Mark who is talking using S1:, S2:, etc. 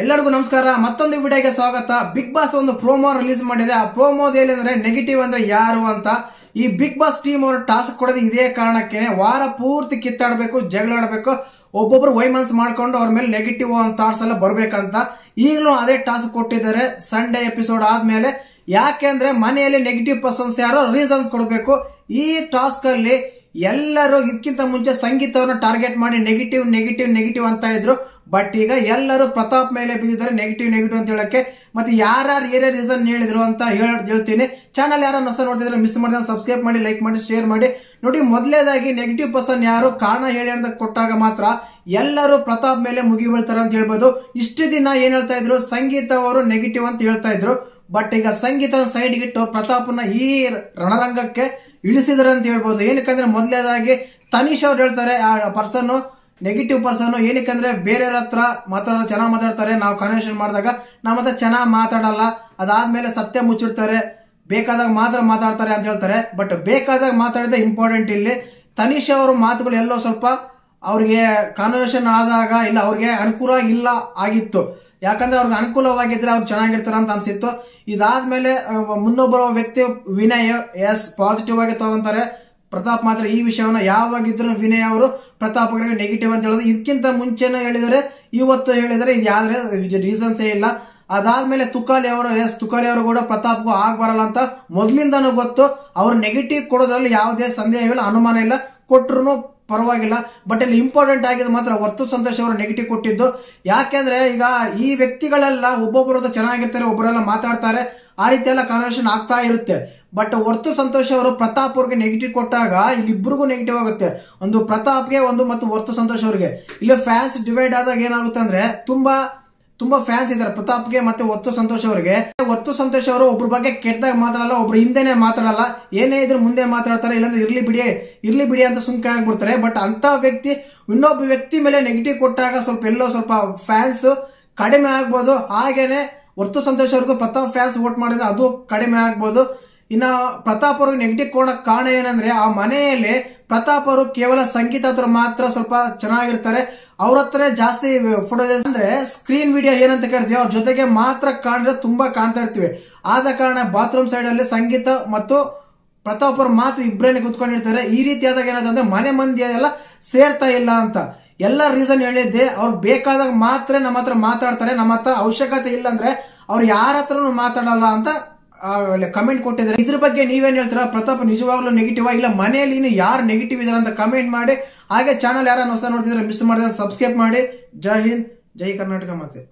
S1: ಎಲ್ಲರಿಗೂ ನಮಸ್ಕಾರ. ಮತ್ತೊಂದು ವಿಡಿಯೋಗೆ ಸ್ವಾಗತ. ಬಿಗ್ ಬಾಸ್ ಒಂದು ಪ್ರೋಮೋ ರಿಲೀಸ್ ಮಾಡಿದೆ. ಆ ಪ್ರೋಮೋದ ಏನಂದ್ರೆ ನೆಗೆಟಿವ್ ಅಂದ್ರೆ ಯಾರು ಅಂತ. ಈ ಬಿಗ್ ಬಾಸ್ ಟೀಮ್ ಅವರು ಟಾಸ್ಕ್ ಕೊಡೋದು ಇದೇ ಕಾರಣಕ್ಕೆ ವಾರ ಪೂರ್ತಿ ಕಿತ್ತಾಡಬೇಕು, ಜಗಳಾಡಬೇಕು, ಒಬ್ಬೊಬ್ರು ವೈಮನ್ಸ್ ಮಾಡ್ಕೊಂಡು ಅವ್ರ ಮೇಲೆ ನೆಗೆಟಿವ್ ಥಾಟ್ಸ್ ಎಲ್ಲ ಬರ್ಬೇಕಂತ. ಈಗಲೂ ಅದೇ ಟಾಸ್ಕ್ ಕೊಟ್ಟಿದ್ದಾರೆ ಸಂಡೇ ಎಪಿಸೋಡ್ ಆದ್ಮೇಲೆ. ಯಾಕೆಂದ್ರೆ ಮನೆಯಲ್ಲಿ ನೆಗೆಟಿವ್ ಪರ್ಸನ್ಸ್ ಯಾರೋ ರೀಸನ್ಸ್ ಕೊಡಬೇಕು. ಈ ಟಾಸ್ಕ್ ಅಲ್ಲಿ ಎಲ್ಲರೂ ಇದಕ್ಕಿಂತ ಮುಂಚೆ ಸಂಗೀತವನ್ನ ಟಾರ್ಗೆಟ್ ಮಾಡಿ ನೆಗೆಟಿವ್ ನೆಗೆಟಿವ್ ನೆಗೆಟಿವ್ ಅಂತ ಇದ್ರು. ಬಟ್ ಈಗ ಎಲ್ಲರೂ ಪ್ರತಾಪ್ ಮೇಲೆ ಬಿದ್ದಿದ್ದಾರೆ ನೆಗೆಟಿವ್ ನೆಗೆಟಿವ್ ಅಂತ ಹೇಳಕ್ಕೆ. ಮತ್ತೆ ಯಾರ್ಯಾರು ಏನೇ ರೀಸನ್ ಹೇಳಿದ್ರು ಅಂತ ಹೇಳ್ತೀನಿ. ಚಾನಲ್ ಯಾರು ಹೊಸ ನೋಡ್ತಿದ್ರೆ ಮಿಸ್ ಮಾಡಿದ್ರೆ ಸಬ್ಸ್ಕ್ರೈಬ್ ಮಾಡಿ, ಲೈಕ್ ಮಾಡಿ, ಶೇರ್ ಮಾಡಿ. ನೋಡಿ, ಮೊದಲೇದಾಗಿ ನೆಗೆಟಿವ್ ಪರ್ಸನ್ ಯಾರು ಕಾರಣ ಹೇಳಿ ಅಂತ ಕೊಟ್ಟಾಗ ಮಾತ್ರ ಎಲ್ಲರೂ ಪ್ರತಾಪ್ ಮೇಲೆ ಮುಗಿ ಬೀಳ್ತಾರೆ ಅಂತ ಹೇಳ್ಬೋದು. ಇಷ್ಟು ದಿನ ಏನ್ ಹೇಳ್ತಾ ಇದ್ರು, ಸಂಗೀತ ಅವರು ನೆಗೆಟಿವ್ ಅಂತ ಹೇಳ್ತಾ ಇದ್ರು. ಬಟ್ ಈಗ ಸಂಗೀತ ಸೈಡ್ ಇಟ್ಟು ಪ್ರತಾಪ್ನ ಈ ರಣರಂಗಕ್ಕೆ ಇಳಿಸಿದ್ರೆ ಅಂತ ಹೇಳ್ಬೋದು. ಏನಕ್ಕಂದ್ರೆ ಮೊದಲೇದಾಗಿ ತನೀಶ್ ಅವ್ರು ಹೇಳ್ತಾರೆ ಆ ಪರ್ಸನ್ ನೆಗೆಟಿವ್ ಪರ್ಸನ್. ಏನಕ್ಕಂದ್ರೆ ಬೇರೆಯವ್ರ ಹತ್ರ ಮಾತಾಡೋ ಚೆನ್ನಾಗಿ ಮಾತಾಡ್ತಾರೆ, ನಾವು ಕನ್ವೆನ್ಷನ್ ಮಾಡಿದಾಗ ನಮ್ಮ ಹತ್ರ ಚೆನ್ನಾಗಿ ಮಾತಾಡಲ್ಲ, ಅದಾದ್ಮೇಲೆ ಸತ್ಯ ಮುಚ್ಚಿಡ್ತಾರೆ, ಬೇಕಾದಾಗ ಮಾತ್ರ ಮಾತಾಡ್ತಾರೆ ಅಂತ ಹೇಳ್ತಾರೆ. ಬಟ್ ಬೇಕಾದಾಗ ಮಾತಾಡಿದ ಇಂಪಾರ್ಟೆಂಟ್ ಇಲ್ಲಿ. ತನೀಶ್ ಅವರ ಮಾತುಗಳು ಎಲ್ಲೋ ಸ್ವಲ್ಪ ಅವ್ರಿಗೆ ಕಾನ್ವರ್ಸೇಷನ್ ಆದಾಗ ಇಲ್ಲ ಅವ್ರಿಗೆ ಅನುಕೂಲ ಇಲ್ಲ ಆಗಿತ್ತು. ಯಾಕಂದ್ರೆ ಅವ್ರಿಗೆ ಅನುಕೂಲವಾಗಿದ್ರೆ ಅವ್ರು ಚೆನ್ನಾಗಿರ್ತಾರ ಅಂತ ಅನ್ಸಿತ್ತು. ಇದಾದ್ಮೇಲೆ ಮುನ್ನೊಬ್ಬರ ವ್ಯಕ್ತಿ ವಿನಯ್ ಪಾಸಿಟಿವ್ ಆಗಿ ತಗೊಂತಾರೆ. ಪ್ರತಾಪ್ ಮಾತ್ರ ಈ ವಿಷಯವನ್ನ ಯಾವಾಗಿದ್ರು ವಿನಯ್ ಅವರು ಪ್ರತಾಪ್ ಅವರಿಗೆ ನೆಗೆಟಿವ್ ಅಂತ ಹೇಳೋದು ಇದಕ್ಕಿಂತ ಮುಂಚೆನೇ ಹೇಳಿದರೆ, ಇವತ್ತು ಹೇಳಿದರೆ, ಇದು ಯಾವ್ದ್ರೆ ರೀಸನ್ಸೇ ಇಲ್ಲ. ಅದಾದ್ಮೇಲೆ ತುಕಾಲಿ ಅವರು ಕೂಡ ಪ್ರತಾಪ್ಗೂ ಆಗ್ಬರಲ್ಲ ಅಂತ ಮೊದ್ಲಿಂದಾನು ಗೊತ್ತು. ಅವ್ರು ನೆಗೆಟಿವ್ ಕೊಡೋದ್ರಲ್ಲಿ ಯಾವುದೇ ಸಂದೇಹವಿಲ್ಲ, ಅನುಮಾನ ಇಲ್ಲ, ಕೊಟ್ರು ಪರವಾಗಿಲ್ಲ. ಬಟ್ ಇಲ್ಲಿ ಇಂಪಾರ್ಟೆಂಟ್ ಆಗಿದ್ದು ಮಾತ್ರ ವರ್ತು ಸಂತೋಷ್ ಅವರು ನೆಗೆಟಿವ್ ಕೊಟ್ಟಿದ್ದು. ಯಾಕೆಂದ್ರೆ ಈಗ ಈ ವ್ಯಕ್ತಿಗಳೆಲ್ಲ ಒಬ್ಬೊಬ್ಬರು ಚೆನ್ನಾಗಿರ್ತಾರೆ, ಒಬ್ಬರೆಲ್ಲ ಮಾತಾಡ್ತಾರೆ, ಆ ರೀತಿ ಎಲ್ಲ ಕನ್ವರ್ಷನ್ ಆಗ್ತಾ ಇರುತ್ತೆ. ಬಟ್ ವರ್ತು ಸಂತೋಷ್ ಅವರು ಪ್ರತಾಪ್ ಅವ್ರಿಗೆ ನೆಗೆಟಿವ್ ಕೊಟ್ಟಾಗ ಇಲ್ಲಿ ಇಬ್ಬರಿಗೂ ನೆಗೆಟಿವ್ ಆಗುತ್ತೆ. ಒಂದು ಪ್ರತಾಪ್ಗೆ, ಒಂದು ಮತ್ತು ವರ್ತು ಸಂತೋಷ್ ಅವ್ರಿಗೆ. ಇಲ್ಲಿ ಫ್ಯಾನ್ಸ್ ಡಿವೈಡ್ ಆದಾಗ ಏನಾಗುತ್ತೆ ಅಂದ್ರೆ ತುಂಬಾ ಫ್ಯಾನ್ಸ್ ಇದ್ದಾರೆ ಪ್ರತಾಪ್ಗೆ ಮತ್ತೆ ವರ್ತು ಸಂತೋಷ್ ಅವರಿಗೆ. ವರ್ತು ಸಂತೋಷ್ ಅವರು ಒಬ್ರ ಬಗ್ಗೆ ಕೆಟ್ಟದಾಗ ಮಾತಾಡಲ್ಲ, ಒಬ್ರು ಹಿಂದೆನೆ ಮಾತಾಡಲ್ಲ, ಏನೇ ಇದ್ರು ಮುಂದೆ ಮಾತಾಡ್ತಾರೆ, ಇಲ್ಲಾಂದ್ರೆ ಇರ್ಲಿ ಬಿಡಿ ಅಂತ ಸುಮ್ಕೆ ಆಗ್ಬಿಡ್ತಾರೆ. ಬಟ್ ಅಂತ ವ್ಯಕ್ತಿ ಇನ್ನೊಬ್ಬ ವ್ಯಕ್ತಿ ಮೇಲೆ ನೆಗೆಟಿವ್ ಕೊಟ್ಟಾಗ ಸ್ವಲ್ಪ ಫ್ಯಾನ್ಸ್ ಕಡಿಮೆ ಆಗ್ಬೋದು. ಹಾಗೇನೆ ವರ್ತು ಸಂತೋಷ್ ಅವ್ರಿಗೂ ಪ್ರತಾಪ್ ಫ್ಯಾನ್ಸ್ ವೋಟ್ ಮಾಡಿದ್ರೆ ಅದು ಕಡಿಮೆ ಆಗ್ಬೋದು. ಇನ್ನ ಪ್ರತಾಪ್ ಅವ್ರಿಗೆ ನೆಗೆಟಿವ್ ಕೊಡೋಕ್ ಕಾರಣ ಏನಂದ್ರೆ ಆ ಮನೆಯಲ್ಲಿ ಪ್ರತಾಪ್ ಅವರು ಕೇವಲ ಸಂಗೀತ ಹತ್ರ ಮಾತ್ರ ಸ್ವಲ್ಪ ಚೆನ್ನಾಗಿರ್ತಾರೆ, ಅವ್ರ ಹತ್ರ ಜಾಸ್ತಿ ಫೋಟೋಸ್ ಅಂದ್ರೆ ಸ್ಕ್ರೀನ್ ವಿಡಿಯೋ ಏನಂತ ಕೇಳ್ತೀವಿ, ಅವ್ರ ಜೊತೆಗೆ ಮಾತ್ರ ಕಾಣಿದ್ರೆ ತುಂಬಾ ಕಾಣ್ತಾ ಇರ್ತೀವಿ. ಆದ ಕಾರಣ ಬಾತ್ರೂಮ್ ಸೈಡ್ ಅಲ್ಲಿ ಸಂಗೀತ ಮತ್ತು ಪ್ರತಾಪ್ ಅವರು ಮಾತ್ರ ಇಬ್ಬರೇನೆ ಕುತ್ಕೊಂಡಿರ್ತಾರೆ. ಈ ರೀತಿ ಆದಾಗ ಏನಾದ್ರೆ ಮನೆ ಮಂದಿ ಎಲ್ಲ ಸೇರ್ತಾ ಇಲ್ಲ ಅಂತ ಎಲ್ಲ ರೀಸನ್ ಹೇಳಿದ್ದೆ. ಅವ್ರು ಬೇಕಾದಾಗ ಮಾತ್ರ ನಮ್ಮ ಹತ್ರ ಮಾತಾಡ್ತಾರೆ, ನಮ್ಮ ಹತ್ರ ಅವಶ್ಯಕತೆ ಇಲ್ಲ ಅಂದ್ರೆ ಅವ್ರು ಯಾರ ಹತ್ರನು ಮಾತಾಡಲ್ಲ ಅಂತ ಕಮೆಂಟ್ ಕೊಟ್ಟಿದ್ದಾರೆ. ಇದ್ರ ಬಗ್ಗೆ ನೀವೇನ್ ಹೇಳ್ತೀರಾ? ಪ್ರತಾಪ್ ನಿಜವಾಗ್ಲೂ ನೆಗೆಟಿವ್ ಇಲ್ಲ ಮನೆಯಲ್ಲಿ ಇನ್ನು ಯಾರು ನೆಗೆಟಿವ್ ಇದಾರೆ ಅಂತ ಕಮೆಂಟ್ ಮಾಡಿ. ಹಾಗೆ ಚಾನಲ್ ಯಾರು ಹೊಸ ನೋಡ್ತಿದ್ರೆ ಮಿಸ್ ಮಾಡಿದ್ರೆ ಸಬ್ಸ್ಕ್ರೈಬ್ ಮಾಡಿ. ಜೈ ಹಿಂದ್, ಜೈ ಕರ್ನಾಟಕ. ಮತ್ತೆ